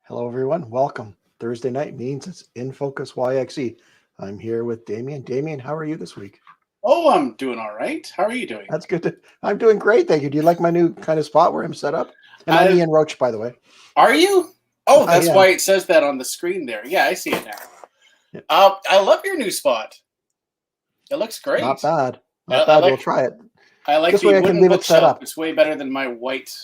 Hello, everyone. Welcome. Thursday night means it's InFocus YXE. I'm here with Damien. Damien, how are you this week? Oh, I'm doing all right. How are you doing? That's good. I'm doing great. Thank you. Do you like my new kind of spot where I'm set up? And I'm Ian Roach, by the way. Are you? Oh, I that's am. why it says that on the screen there. Yeah, I see it now. Yeah. I love your new spot. It looks great. Not bad. I Not bad. like, We'll try it. I like This the way I can wooden leave it set bookshelf. up. It's way better than my white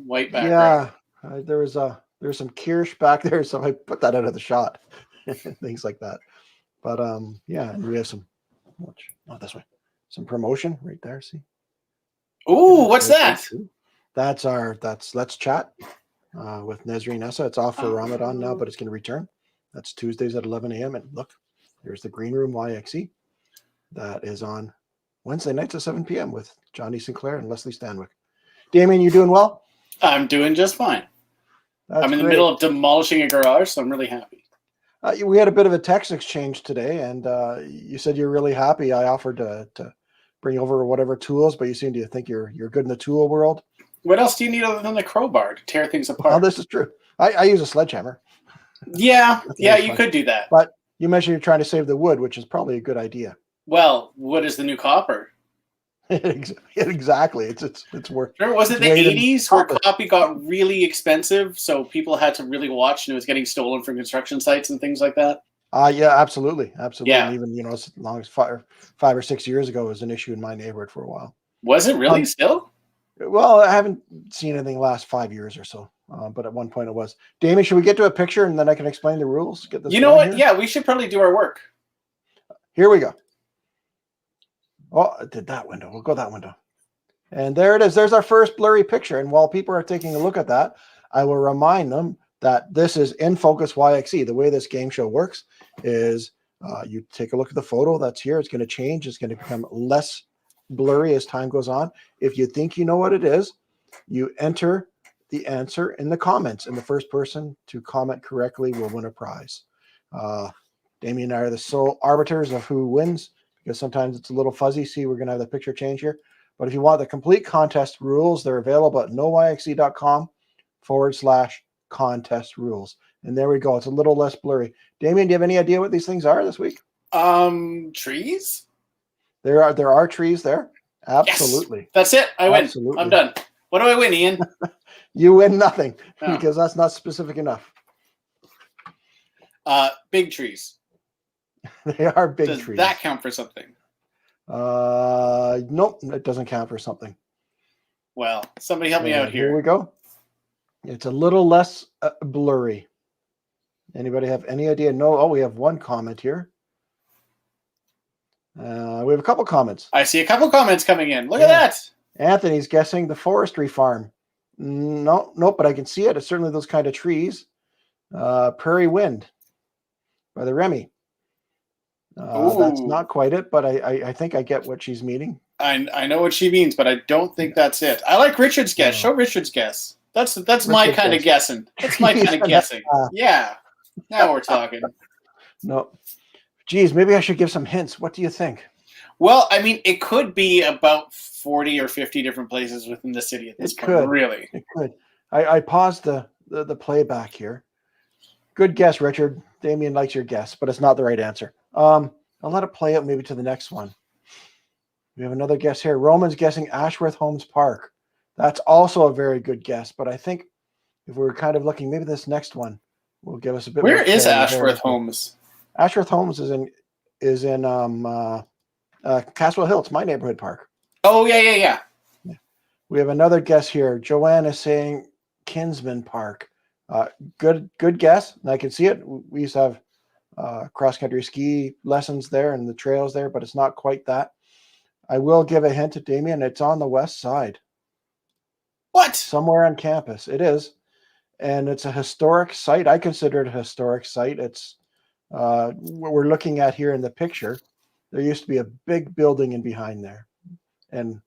background. Yeah. There's some Kirsch back there, so I put that out of the shot. Things like that. But yeah, and we have some this way. Some promotion right there. See? Ooh, what's that? That's Let's Chat with Nezri Nessa. It's off for Ramadan now, but it's going to return. That's Tuesdays at 11 a.m. And look, there's the Green Room YXE. That is on Wednesday nights at 7 p.m. with Johnny Sinclair and Leslie Stanwyck. Damien, you doing well? I'm doing just fine. I'm in the middle of demolishing a garage, so I'm really happy. We had a bit of a text exchange today, and you said you're really happy. I offered to bring over whatever tools, but you seem to think you're good in the tool world. What else do you need other than the crowbar to tear things apart? Oh, this is true. I use a sledgehammer. Yeah, you could do that. But you mentioned you're trying to save the wood, which is probably a good idea. Well, wood is the new copper. Exactly. It's worth. Remember, was it the 80s where copy got really expensive, so people had to really watch, and it was getting stolen from construction sites and things like that? Yeah, absolutely. Yeah. And even as long as five or 6 years ago, it was an issue in my neighborhood for a while. Was it really still? Well, I haven't seen anything last 5 years or so, but at one point it was. Damien, should we get to a picture and then I can explain the rules? Get this. You know what? Here? Yeah, we should probably do our work. Here we go. Oh, I did that window. We'll go that window. And there it is. There's our first blurry picture. And while people are taking a look at that, I will remind them that this is InFocus YXE. The way this game show works is you take a look at the photo that's here. It's going to change. It's going to become less blurry as time goes on. If you think you know what it is, you enter the answer in the comments. And the first person to comment correctly will win a prize. Damien and I are the sole arbiters of who wins, because sometimes it's a little fuzzy. See, we're going to have the picture change here. But if you want the complete contest rules, they're available at noyxe.com/contest rules. And there we go. It's a little less blurry. Damien, do you have any idea what these things are this week? Trees? There are trees there. Absolutely. Yes. That's it. I win. I'm done. What do I win, Ian? You win nothing because that's not specific enough. Big trees. They are big trees. Does that count for something? Nope, it doesn't count for something. Well, somebody help me out here. Here we go. It's a little less blurry. Anybody have any idea? No. Oh, we have one comment here. We have a couple comments. I see a couple comments coming in. Look at that. Anthony's guessing the forestry farm. Nope, but I can see it. It's certainly those kind of trees. Prairie Wind by the Remy. That's not quite it, but I think I get what she's meaning. I know what she means, but I don't think that's it. I like Richard's guess. Show Richard's guess. That's my kind of guessing. That's my kind of guessing. Yeah. Now we're talking. No. Geez, maybe I should give some hints. What do you think? Well, I mean, it could be about 40 or 50 different places within the city at this point. Really. It could. I paused the playback here. Good guess, Richard. Damien likes your guess, but it's not the right answer. I'll let it play out maybe to the next one. We have another guess here. Roman's guessing Ashworth Homes Park. That's also a very good guess, but I think if we're kind of looking, maybe this next one will give us a bit. Where is Ashworth Homes? Ashworth Homes is in Caswell Hill. It's my neighborhood park. Oh, yeah. We have another guess here. Joanne is saying Kinsman Park. Good guess. And I can see it. We used to have cross-country ski lessons there and the trails there, but it's not quite that. I will give a hint to Damien. It's on the west side. What? Somewhere on campus. It is. And it's a historic site. I consider it a historic site. It's what we're looking at here in the picture. There used to be a big building in behind there. And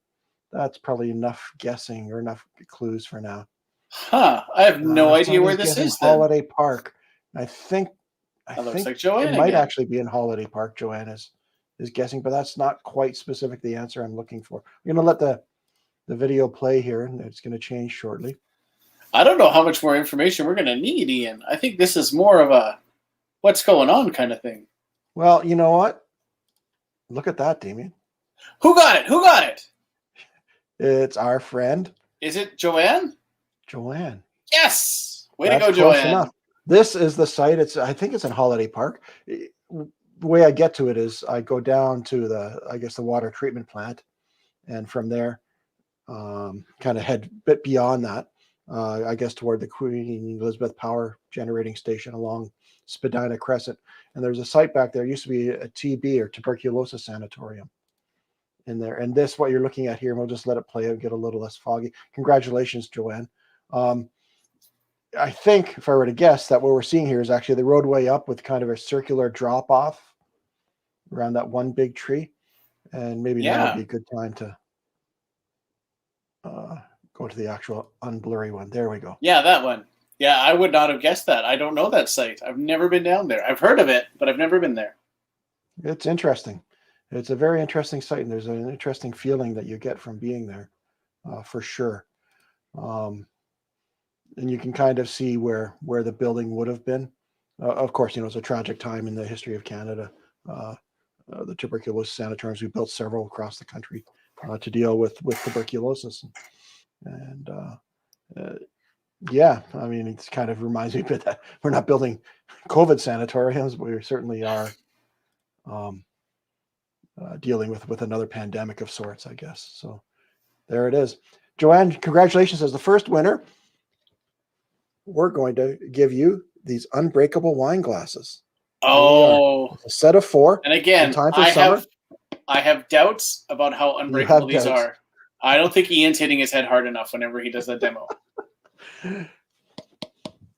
that's probably enough guessing or enough clues for now. Huh. I have no idea where this is. Holiday Park. I think looks like Joanne it might actually be in Holiday Park. Joanne is guessing, but that's not quite specific the answer I'm looking for. I'm going to let the video play here, and it's going to change shortly. I don't know how much more information we're going to need, Ian. I think this is more of a what's going on kind of thing. Well, you know what? Look at that, Damien. Who got it? Who got it? It's our friend. Is it Joanne? Joanne. Yes. Way That's to go, close Joanne. enough. This is the site. I think it's in Holiday Park. The way I get to it is I go down to the water treatment plant, and from there, kind of head a bit beyond that, I guess toward the Queen Elizabeth Power Generating Station along Spadina Crescent. And there's a site back there. It used to be a TB or tuberculosis sanatorium in there. And this, what you're looking at here, and we'll just let it play out, get a little less foggy. Congratulations, Joanne. I think, if I were to guess, that what we're seeing here is actually the roadway up with kind of a circular drop off around that one big tree. And maybe now would be a good time to go to the actual unblurry one. There we go. Yeah, that one. Yeah, I would not have guessed that. I don't know that site. I've never been down there. I've heard of it, but I've never been there. It's interesting. It's a very interesting site, and there's an interesting feeling that you get from being there, for sure. And you can kind of see where the building would have been. Of course, it's a tragic time in the history of Canada. The tuberculosis sanatoriums, we built several across the country to deal with tuberculosis. And yeah, I mean, it kind of reminds me a bit that we're not building COVID sanatoriums, but we certainly are dealing with another pandemic of sorts, I guess. So there it is. Joanne, congratulations as the first winner. We're going to give you these unbreakable wine glasses. Oh, a set of 4. And again, I have doubts about how unbreakable these are. I don't think Ian's hitting his head hard enough whenever he does that demo.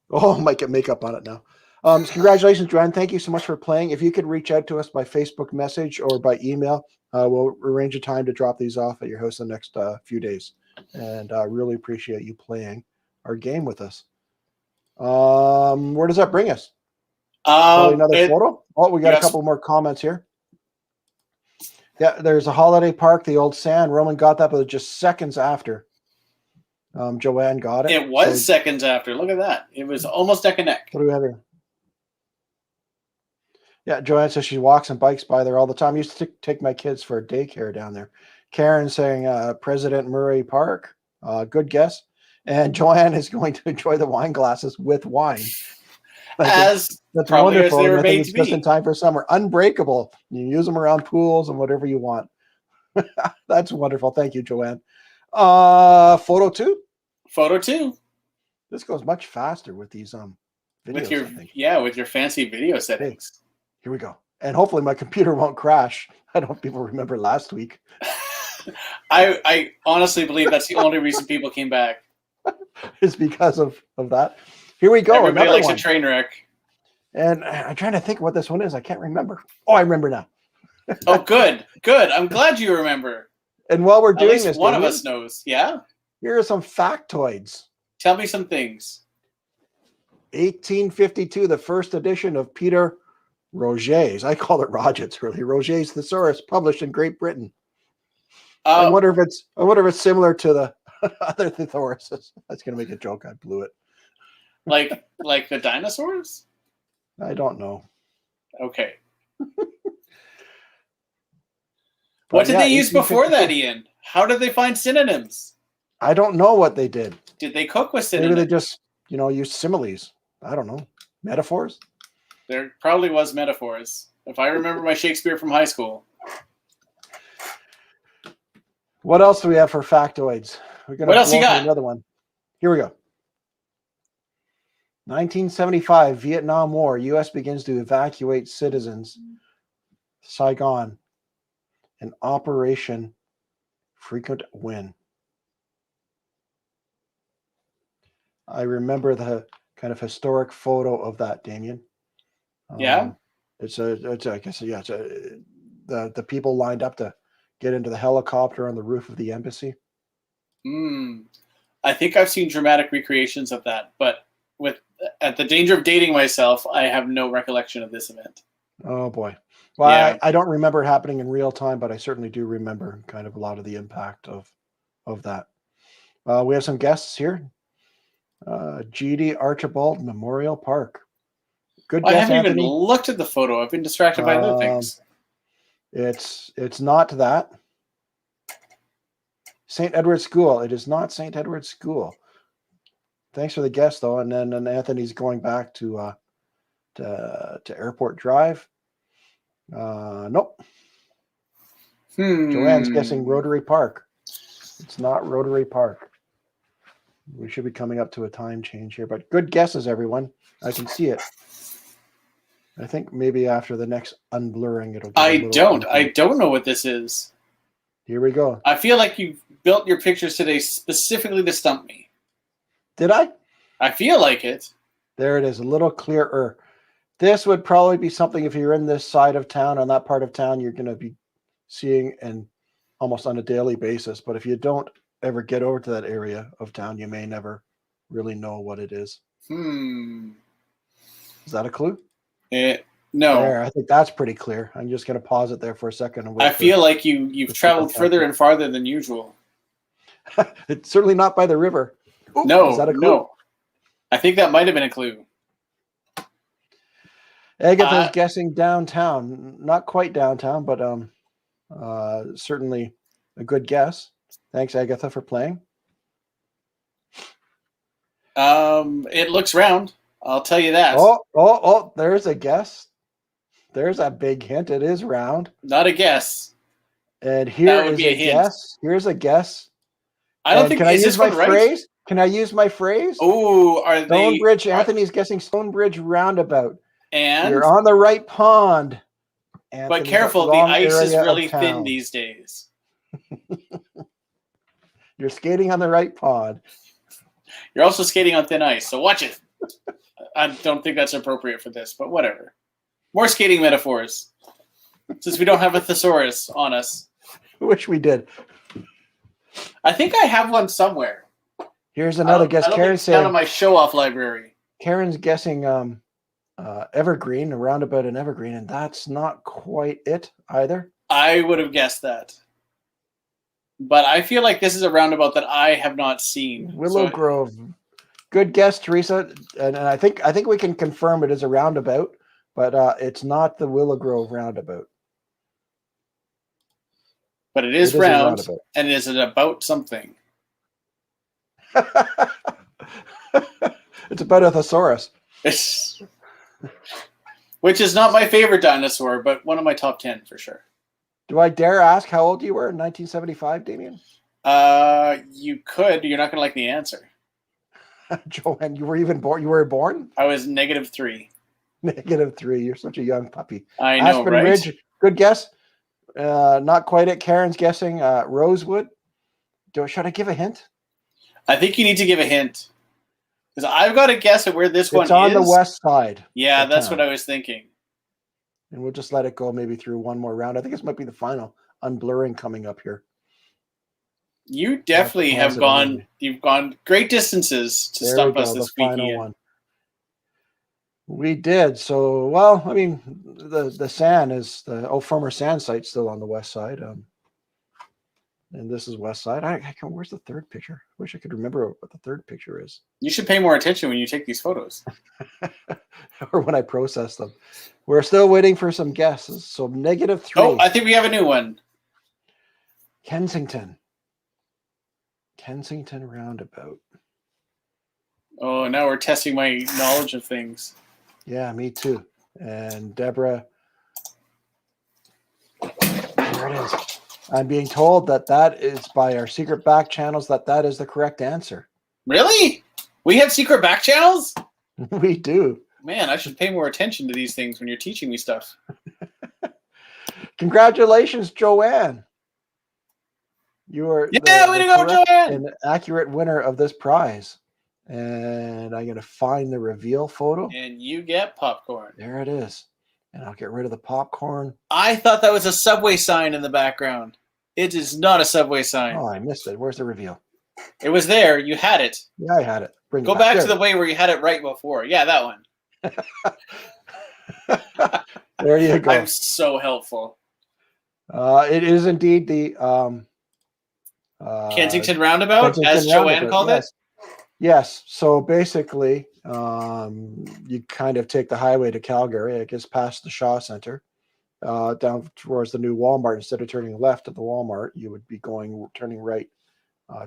Oh, I might get makeup on it now. Congratulations, Joanne. Thank you so much for playing. If you could reach out to us by Facebook message or by email, we'll arrange a time to drop these off at your house in the next few days. And I really appreciate you playing our game with us. Where does that bring us? Probably another photo. Oh, we got a couple more comments here. Yeah, there's a Holiday Park, the old sand. Roman got that, but it was just seconds after Joanne got it. It was seconds after. Look at that. It was almost neck and neck. What do we have here? Yeah, Joanne says she walks and bikes by there all the time. I used to take my kids for daycare down there. Karen saying President Murray Park. Good guess. And Joanne is going to enjoy the wine glasses with wine. That's wonderful. I think it's just in time for summer. Unbreakable. You can use them around pools and whatever you want. That's wonderful. Thank you, Joanne. Photo 2. Photo 2. This goes much faster with these videos. With your fancy video settings. Hey, here we go. And hopefully my computer won't crash. I don't know if people remember last week. I honestly believe that's the only reason people came back. Is because of that. Here we go. Everybody likes a train wreck. And I'm trying to think what this one is. I can't remember. Oh, I remember now. Oh, good. I'm glad you remember. And while we're doing this, one of us knows. Yeah. Here are some factoids. Tell me some things. 1852, the first edition of Peter Roget's. I call it Roget's, really. Roget's Thesaurus, published in Great Britain. I wonder if it's similar to the other thesauruses. That's gonna make a joke. I blew it. Like the dinosaurs? I don't know. Okay. What did they use before that, Ian? How did they find synonyms? I don't know what they did. Did they cook with synonyms? Maybe they just, used similes. I don't know. Metaphors? There probably was metaphors. If I remember my Shakespeare from high school. What else do we have for factoids? What else you got? Another one. Here we go. 1975, Vietnam War. U.S. begins to evacuate citizens. Saigon. An Operation Frequent Win. I remember the kind of historic photo of that, Damien. Yeah. The people lined up to get into the helicopter on the roof of the embassy. I think I've seen dramatic recreations of that, but at the danger of dating myself, I have no recollection of this event. Oh boy. Well, yeah. I don't remember it happening in real time, but I certainly do remember kind of a lot of the impact of that. We have some guests here. GD Archibald Memorial Park. Good I guess, haven't Anthony. even looked at the photo. I've been distracted by other things. It's not that. St. Edward's School. It is not St. Edward's School. Thanks for the guess, though. And then Anthony's going back to Airport Drive. Nope. Joanne's guessing Rotary Park. It's not Rotary Park. We should be coming up to a time change here, but good guesses, everyone. I can see it. I think maybe after the next unblurring, it'll get I don't know what this is. Here we go. I feel like you built your pictures today specifically to stump me. Did I? I feel like it. There it is, a little clearer. This would probably be something if you're in this side of town, on that part of town, you're going to be seeing and almost on a daily basis. But if you don't ever get over to that area of town, you may never really know what it is. Is that a clue? No. There, I think that's pretty clear. I'm just going to pause it there for a second. And I feel like you've traveled further and farther than usual. It's certainly not by the river. Ooh, no, is that a clue? no. I think that might have been a clue. Agatha's guessing downtown. Not quite downtown, but certainly a good guess. Thanks, Agatha, for playing. It looks round. I'll tell you that. Oh, there's a guess. There's a big hint. It is round. Not a guess. And here is a guess. Here's a guess. I don't think. Can I use my phrase? Can I use my phrase? Oh, are they Stonebridge? Anthony's guessing Stonebridge roundabout. And you're on the right pond. Anthony, but careful, the ice is really thin these days. You're skating on the right pond. You're also skating on thin ice, so watch it. I don't think that's appropriate for this, but whatever. More skating metaphors. Since we don't have a thesaurus on us. I wish we did. I think I have one somewhere. Here's another guess. Karen's saying, down in my show-off library. Karen's guessing Evergreen, a roundabout in Evergreen, and that's not quite it either. I would have guessed that. But I feel like this is a roundabout that I have not seen. Willow Grove. Good guess, Teresa. And I think we can confirm it is a roundabout, but it's not the Willow Grove roundabout. But it is round, and is it about something? It's about a thesaurus. Which is not my favorite dinosaur, but one of my top 10 for sure. Do I dare ask how old you were in 1975, Damien? You could. You're not going to like the answer. Joanne, you were even born? You were born? I was -3. -3. You're such a young puppy. I know, Aspen right? Ridge. Good guess. Not quite it. Karen's guessing Rosewood. Should I give a hint? I think you need to give a hint. Because I've got to guess at where this one is. It's on the west side. Yeah, that's what I was thinking. And we'll just let it go maybe through one more round. I think this might be the final unblurring coming up here. You definitely have gone. You've gone great distances to stump us this weekend. We did. So, well, I mean, the sand is the former sand site still on the west side. And this is west side. Where's the third picture? I wish I could remember what the third picture is. You should pay more attention when you take these photos. Or when I process them. We're still waiting for some guesses. So -3. Oh, I think we have a new one. Kensington roundabout. Oh, now we're testing my knowledge of things. Yeah, me too. And Deborah, there it is. I'm being told that is by our secret back channels that is the correct answer. Really? We have secret back channels? We do. Man, I should pay more attention to these things when you're teaching me stuff. Congratulations, Joanne. You are way to go, Joanne! An accurate winner of this prize. And I'm going to find the reveal photo. And you get popcorn. There it is. And I'll get rid of the popcorn. I thought that was a Subway sign in the background. It is not a Subway sign. Oh, I missed it. Where's the reveal? It was there. You had it. Yeah, I had it. Go back to the way where you had it right before. Yeah, that one. There you go. I'm so helpful. It is indeed the Kensington Roundabout, as Joanne called it. Yes. So basically, you kind of take the highway to Calgary. It gets past the Shaw Center, down towards the new Walmart. Instead of turning left at the Walmart, you would be turning right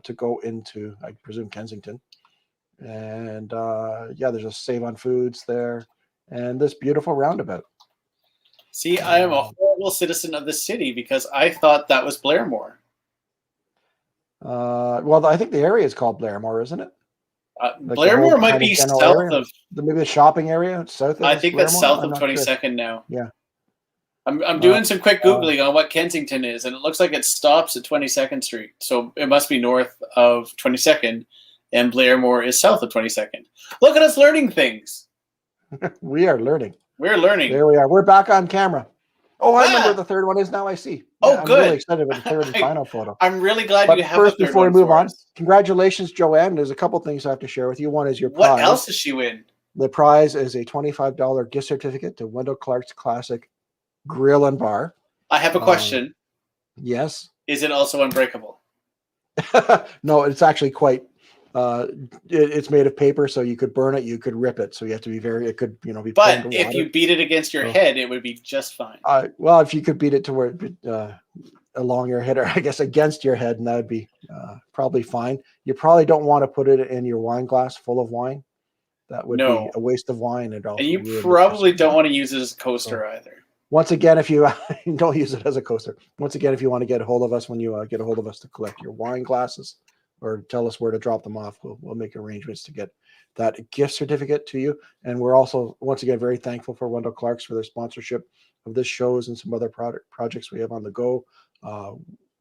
to go into, I presume, Kensington. And yeah, there's a Save on Foods there, and this beautiful roundabout. See, I am a horrible citizen of the city because I thought that was Blairmore. Well, I think the area is called Blairmore, isn't it? Like Blairmore might be south area, of maybe the shopping area south of. I think that's Blairmore? south I'm of not 22nd sure. now. Yeah. I'm doing some quick Googling on what Kensington is, and it looks like it stops at 22nd Street. So it must be north of 22nd, and Blairmore is south of 22nd. Look at us learning things. We are learning. We're learning. There we are. We're back on camera. Oh, I remember what the third one is now. I see. Oh, I'm good. really excited about the third and final photo. I'm really glad But you have first, a third before we one move for on, us. congratulations, Joanne. There's a couple things I have to share with you. One is your prize. What else does she win? The prize is a $25 gift certificate to Wendell Clark's Classic Grill and Bar. I have a question. Yes. Is it also unbreakable? No, it's actually quite. It's made of paper, so you could burn it, you could rip it. So you have to be very. It could, be. But if you beat it against your head, it would be just fine. Well, if you could beat it to where along your head, or I guess against your head, and that would be probably fine. You probably don't want to put it in your wine glass full of wine. That would be a waste of wine. And you probably don't want to use it as a coaster either. Once again, if you don't use it as a coaster, once again, if you want to get a hold of us, when you get a hold of us to collect your wine glasses or tell us where to drop them off, we'll make arrangements to get that gift certificate to you. And we're also, once again, very thankful for Wendell Clark's for their sponsorship of this shows and some other projects we have on the go.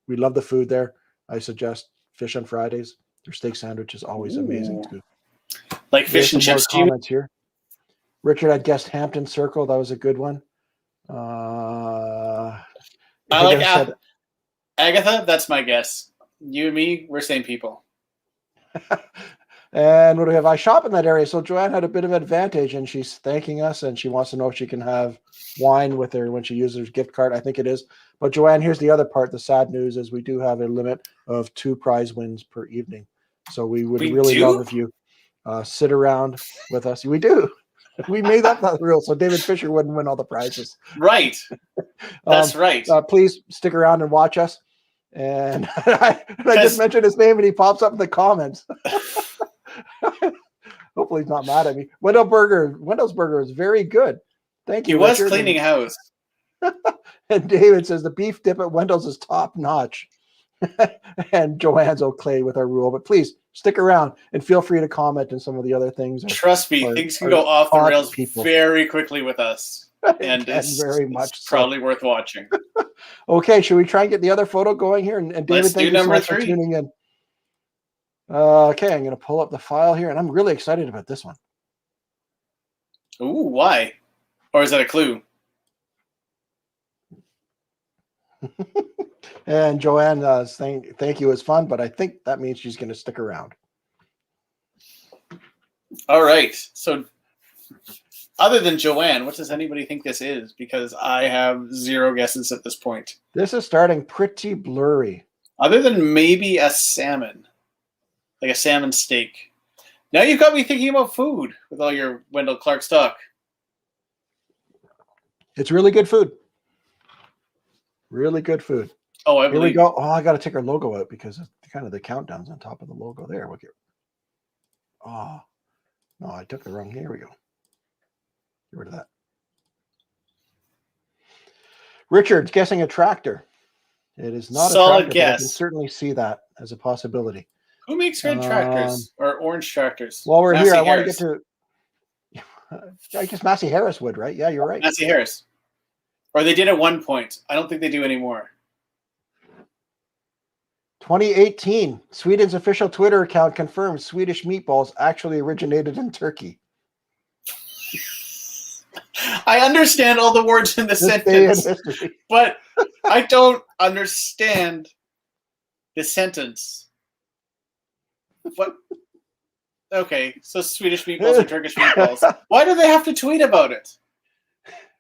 We love the food there. I suggest fish on Fridays. Their steak sandwich is always amazing too. Like fish and chips. Comments here. Richard had guessed Hampton Circle. That was a good one. I like Agatha. That's my guess. You and me, we're same people. And what do we have? I shop in that area. So Joanne had a bit of advantage, and she's thanking us, and she wants to know if she can have wine with her when she uses her gift card. I think it is. But Joanne, here's the other part. The sad news is we do have a limit of 2 prize wins per evening. So we would really love if you sit around with us. We do. We made up that rule so David Fisher wouldn't win all the prizes. Right. That's right. Please stick around and watch us. And I just mentioned his name and he pops up in the comments. Hopefully he's not mad at me. Wendell's Burger is very good. Thank you. He was cleaning house. And David says the beef dip at Wendell's is top notch. And Joanne's okay with our rule, but please stick around and feel free to comment on some of the other things. Trust me, things can go off the rails very quickly with us. And it's very much probably worth watching. Okay, should we try and get the other photo going here? And David, thank you so much for tuning in. Okay, I'm going to pull up the file here, and I'm really excited about this one. Ooh, why? Or is that a clue? And Joanne saying thank you, it was fun, but I think that means she's going to stick around. All right. So other than Joanne, what does anybody think this is? Because I have 0 guesses at this point. This is starting pretty blurry. Other than maybe a salmon, like a salmon steak. Now you've got me thinking about food with all your Wendell Clark stock. It's really good food. Really good food. Oh, I believe. Here we go. Oh, I got to take our logo out because kind of the countdown's on top of the logo there. Look here. Oh, no, I took the wrong. Here we go. Get rid of that. Richard's guessing a tractor. It is not solid a tractor, guess. But I can certainly see that as a possibility. Who makes red tractors or orange tractors? While we're here, I want to get to. I guess Massey Harris would, right? Yeah, you're right. Massey Harris. Or they did at one point. I don't think they do anymore. 2018, Sweden's official Twitter account confirms Swedish meatballs actually originated in Turkey. I understand all the words in the sentence, but I don't understand the sentence. What? Okay, so Swedish meatballs or Turkish meatballs. Why do they have to tweet about it?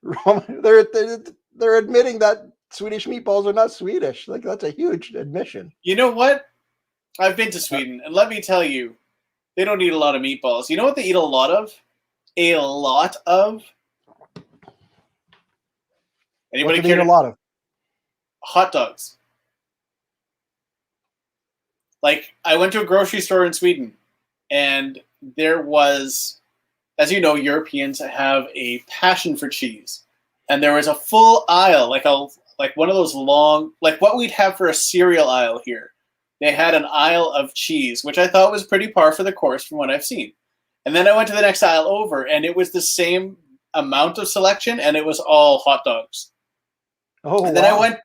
They're admitting that Swedish meatballs are not Swedish. Like, that's a huge admission. You know what? I've been to Sweden, and let me tell you, They don't eat a lot of meatballs. You know what they eat a lot of? A lot of? Anybody care? A lot of hot dogs. Like, I went to a grocery store in Sweden, and there was, as you know, Europeans have a passion for cheese. And there was a full aisle, like one of those long, like what we'd have for a cereal aisle here. They had an aisle of cheese, which I thought was pretty par for the course from what I've seen. And then I went to the next aisle over, and it was the same amount of selection, and it was all hot dogs. Oh, and then I went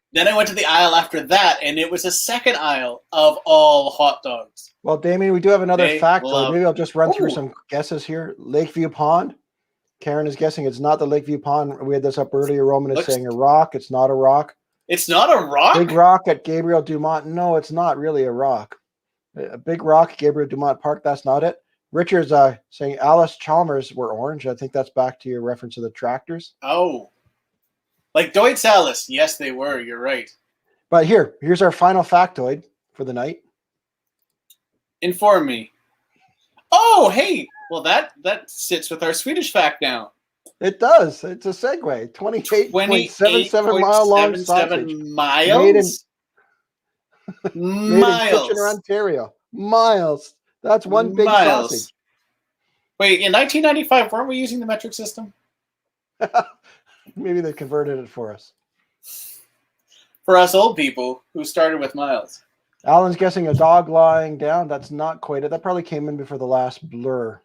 to the aisle after that, and it was a second aisle of all hot dogs. Well, Damien, we do have another fact. Maybe I'll just run through some guesses here. Lakeview Pond. Karen is guessing it's not the Lakeview Pond. We had this up earlier. Roman is saying a rock. It's not a rock. It's not a rock? Big rock at Gabriel Dumont. No, it's not really a rock. A big rock, Gabriel Dumont Park. That's not it. Richard's saying Alice Chalmers were orange. I think that's back to your reference to the tractors. Oh. Like Deutz Alice. Yes, they were. You're right. But here's our final factoid for the night. Inform me. Oh, hey. Well, that sits with our Swedish fact now. It does. It's a segue. 28.77 mile long sausage. Miles? Made in Kitchener, Ontario. Miles. That's one big sausage. Wait, in 1995, weren't we using the metric system? Maybe they converted it for us. For us old people who started with miles. Alan's guessing a dog lying down. That's not quite it. That probably came in before the last blur.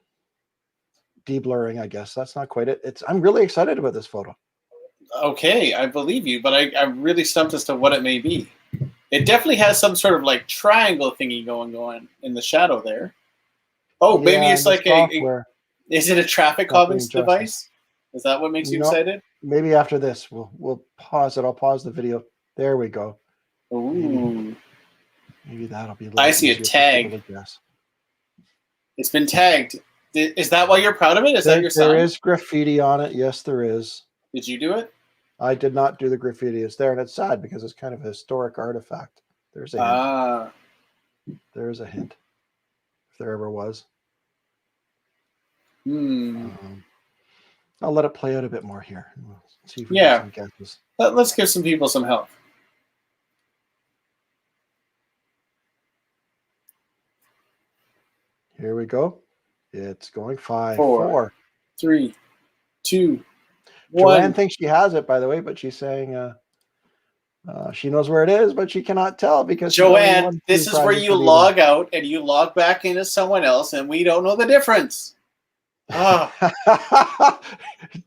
De-blurring, I guess. That's not quite it. I'm really excited about this photo. Okay, I believe you, but I'm really stumped as to what it may be. It definitely has some sort of like triangle thingy going on in the shadow there. Oh, maybe it's like is it a traffic calming device? Is that what makes you excited? Maybe after this, we'll pause it. I'll pause the video. There we go. Ooh. Maybe that'll be. I see a tag. It's been tagged. Is that why you're proud of it? Is that your sign? There is graffiti on it. Yes, there is. Did you do it? I did not do the graffiti. It's there, and it's sad because it's kind of a historic artifact. There's a hint. There's a hint, if there ever was. I'll let it play out a bit more here. We'll see if we get some guesses. Let's give some people some help. Here we go. It's going 5, 4, 3, 2, 1. Joanne thinks she has it, by the way, but she's saying she knows where it is, but she cannot tell because Joanne, this is where you log out and you log back in as someone else, and we don't know the difference.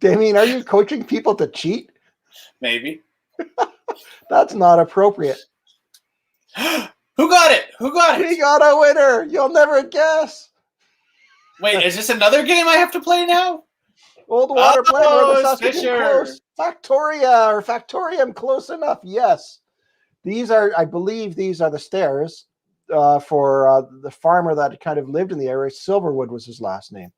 Damien, are you coaching people to cheat? Maybe. That's not appropriate. Who got it? Who got it? We got a winner. You'll never guess. Wait, is this another game I have to play now? Old water plant where the Saskatoon close. Factoria or Factorium, close enough. Yes. These are, I believe, these are the stairs for the farmer that kind of lived in the area. Silverwood was his last name.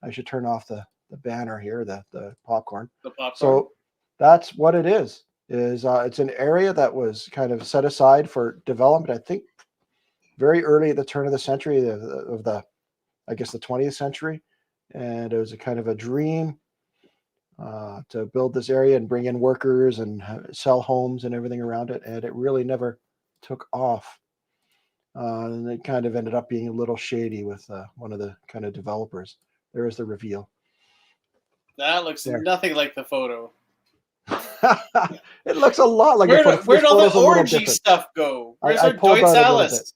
I should turn off the banner here, the popcorn. The popcorn. So that's what it is. It's an area that was kind of set aside for development. I think very early at the turn of the century of the, I guess the 20th century, and it was a kind of a dream to build this area and bring in workers and sell homes and everything around it. And it really never took off. And it kind of ended up being a little shady with one of the kind of developers. There is the reveal. That looks nothing like the photo. It looks a lot like where'd all the orangey stuff go? Where's our Deutz Alice?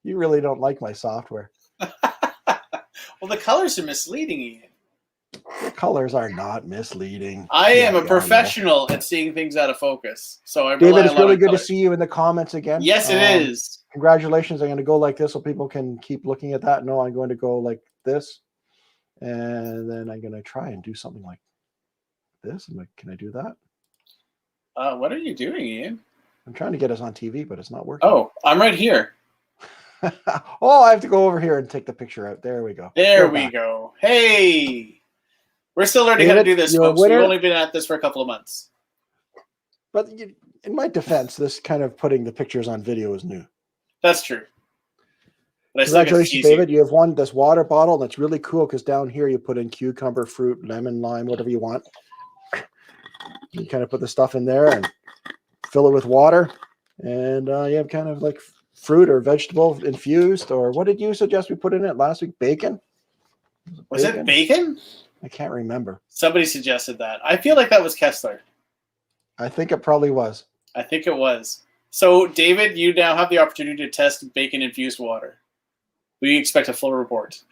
You really don't like my software. Well, the colors are misleading, Ian. The colors are not misleading. I am a professional at seeing things out of focus. So I David, it's really good to see you in the comments again. Yes, it is. Congratulations. I'm going to go like this so people can keep looking at that. No, I'm going to go like this. And then I'm going to try and do something like this. I'm like, can I do that? What are you doing, Ian? I'm trying to get us on TV, but it's not working. Oh, I'm right here. Oh, I have to go over here and take the picture out. There we go. There we go. Hey, we're still learning how to do this, folks. We've only been at this for a couple of months. But in my defense, this kind of putting the pictures on video is new. That's true. But I still get to Congratulations, tease you. David. You have won this water bottle, and it's really cool because down here you put in cucumber, fruit, lemon, lime, whatever you want. You kind of put the stuff in there and fill it with water, and you have kind of like fruit or vegetable infused. Or what did you suggest we put in it last week? Bacon? Was it bacon? I can't remember. Somebody suggested that. I feel like that was Kessler. I think it probably was. I think it was. So, David, you now have the opportunity to test bacon-infused water. We expect a full report.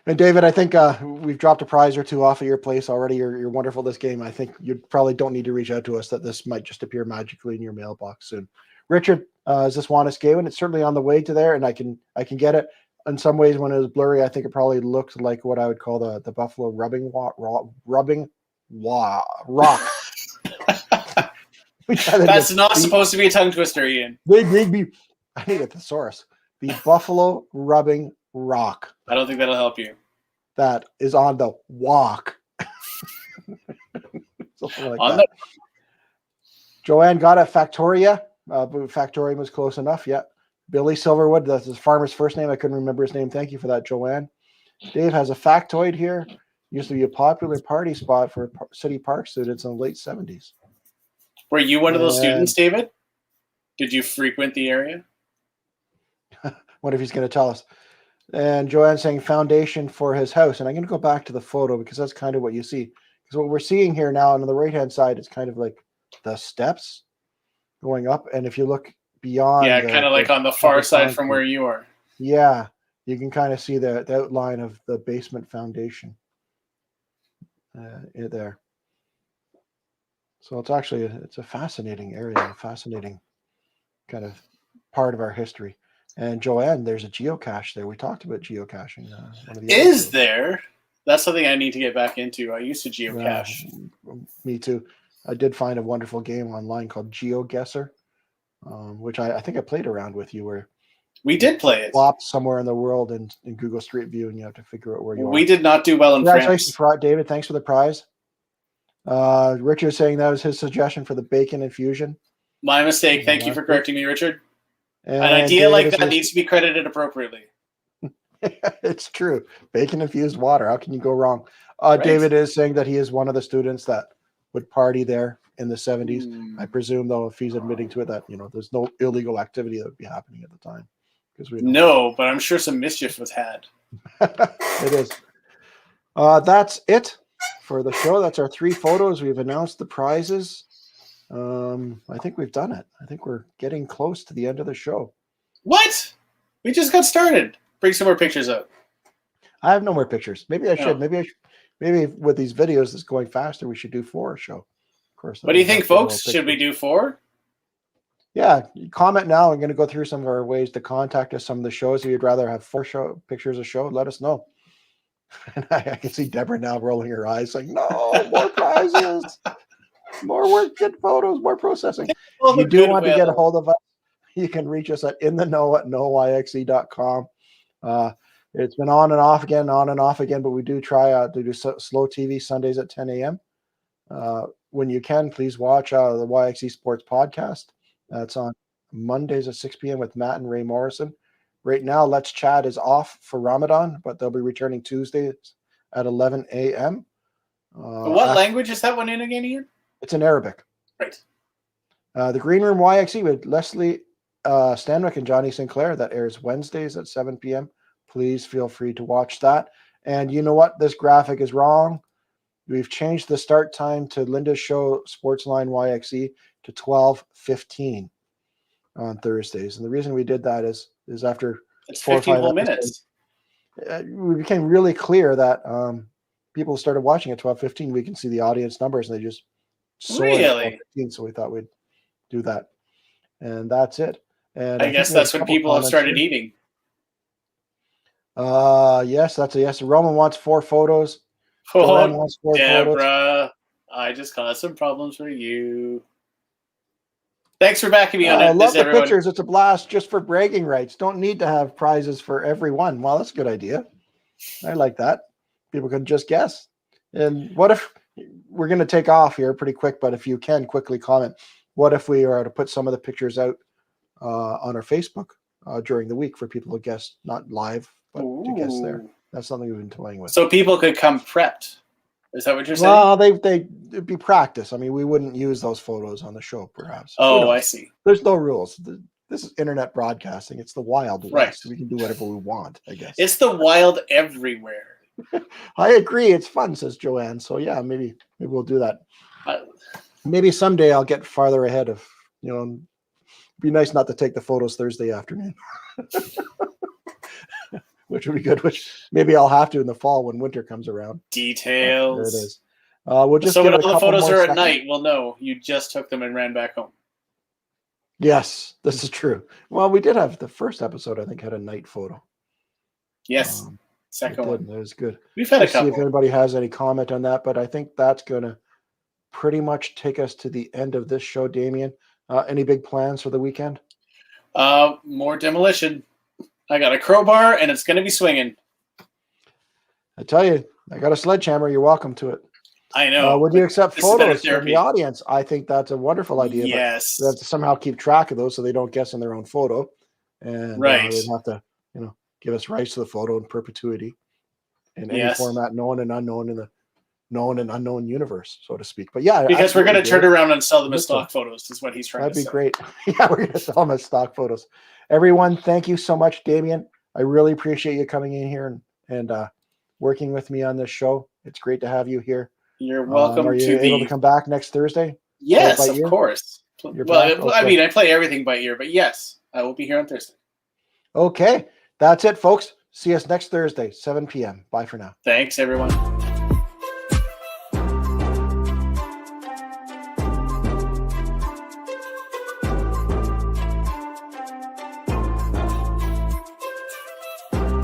And David, I think we've dropped a prize or two off of your place already. You're wonderful this game. I think you probably don't need to reach out to us, that this might just appear magically in your mailbox soon. Richard, is this one escaping? It's certainly on the way to there, and I can get it. In some ways, when it was blurry, I think it probably looked like what I would call the buffalo rubbing rock. That's not supposed to be a tongue twister, Ian. I need a thesaurus. The buffalo rubbing rock. I don't think that'll help you. That is on the walk. Something like that. Joanne got a Factoria. Factorium was close enough. Yeah. Billy Silverwood. That's his farmer's first name. I couldn't remember his name. Thank you for that, Joanne. Dave has a factoid here. Used to be a popular party spot for city park students in the late 70s. Were you one of those students, David? Did you frequent the area? What if he's going to tell us? And Joanne's saying foundation for his house. And I'm going to go back to the photo because that's kind of what you see. Because what we're seeing here now on the right-hand side is kind of like the steps going up. And if you look beyond... Yeah, kind of like on the far side from where you are. Yeah, you can kind of see the outline of the basement foundation there. So it's actually, it's a fascinating area, a fascinating kind of part of our history. And Joanne, there's a geocache there. We talked about geocaching. Is there? That's something I need to get back into. I used to geocache. Me too. I did find a wonderful game online called GeoGuessr, which I think I played around with you, where we did play it. Flop somewhere in the world in Google Street View, and you have to figure out where you are. We did not do well in France. David. Thanks for the prize. Richard saying that was his suggestion for the bacon infusion. My mistake. Thank you for correcting me, Richard. An idea like that needs to be credited appropriately. It's true. Bacon infused water. How can you go wrong? Right. David is saying that he is one of the students that would party there in the 70s. I presume, though, if he's admitting to it, that there's no illegal activity that would be happening at the time. But I'm sure some mischief was had. It is. That's it for the show. That's our 3 photos. We've announced the prizes. I think we've done it. I think we're getting close to the end of the show. What? We just got started. Bring some more pictures up. I have no more pictures. Maybe I should. Maybe with these videos that's going faster, we should do 4 a show. Of course. What do you think, folks? Should we do 4? Yeah, comment now. I'm going to go through some of our ways to contact us. Some of the shows. If you'd rather have 4 pictures a show, let us know. And I can see Deborah now rolling her eyes, like, "No, more prizes, more work, good photos, more processing." If you do want to get a hold of us, you can reach us at intheknow@knowYXE.com. It's been on and off again, but we do try to do slow TV Sundays at 10 a.m. When you can, please watch the YXE Sports Podcast. It's on Mondays at 6 p.m. with Matt and Ray Morrison. Right now, Let's Chat is off for Ramadan, but they'll be returning Tuesdays at 11 a.m. What language is that one in again, Ian? It's in Arabic. Right. The Green Room YXE with Leslie Stanwick and Johnny Sinclair. That airs Wednesdays at 7 p.m. Please feel free to watch that. And you know what? This graphic is wrong. We've changed the start time to Linda's show, Sportsline YXE, to 12:15 on Thursdays. And the reason we did that is after it's 15 whole minutes. We became really clear that people started watching at 12:15. We can see the audience numbers, and they just soared at 12:15. So we thought we'd do that. And that's it. And I guess that's when people have started eating. Yes, that's a yes. Roman wants 4 photos. Oh, wants 4 Deborah, photos. I just caused some problems for you. Thanks for backing me on it. I love the pictures. It's a blast just for bragging rights. Don't need to have prizes for everyone. Well, that's a good idea. I like that. People can just guess. And what if we're going to take off here pretty quick, but if you can quickly comment, what if we are to put some of the pictures out on our Facebook during the week for people to guest, not live, but to guest there. Ooh. That's something we've been toying with. So people could come prepped. Is that what you're saying? Well, it'd be practice. I mean, we wouldn't use those photos on the show, perhaps. Oh, I see. There's no rules. This is internet broadcasting. It's the Wild West. Right. We can do whatever we want, I guess. It's the wild everywhere. I agree. It's fun, says Joanne. So yeah, maybe we'll do that. Maybe someday I'll get farther ahead of, it'd be nice not to take the photos Thursday afternoon. Which would be good, which maybe I'll have to in the fall when winter comes around. Details. There it is. We'll just so give when it a all the couple photos more are seconds. at night, we'll know you just took them and ran back home. Yes, this is true. Well, we did have the first episode, I think, had a night photo. Yes. Second one. That was good. We've had a couple. See if anybody has any comment on that, but I think that's going to pretty much take us to the end of this show, Damien. Any big plans for the weekend? More demolition. I got a crowbar, and it's going to be swinging. I tell you, I got a sledgehammer. You're welcome to it. I know. Would you accept this is better photos from therapy. the audience? I think that's a wonderful idea. Yes. But we have to somehow keep track of those so they don't guess in their own photo. And Right. they'd have to, give us rights to the photo in perpetuity in any Yes. format, known and unknown in the known and unknown universe, so to speak. But yeah, Because we're going to turn around and sell them as Listen. stock photos, is what he's trying That'd to be say. great. Yeah, we're going to sell them as stock photos. Everyone, thank you so much, Damien. I really appreciate you coming in here and working with me on this show. It's great to have you here. You're welcome Are you able to come back next Thursday? Yes, by of ear? course. You're Well, back? I Okay. mean, I play everything by ear, but yes, I will be here on Thursday. Okay, that's it, folks. See us next Thursday, 7 p.m. Bye for now. Thanks, everyone.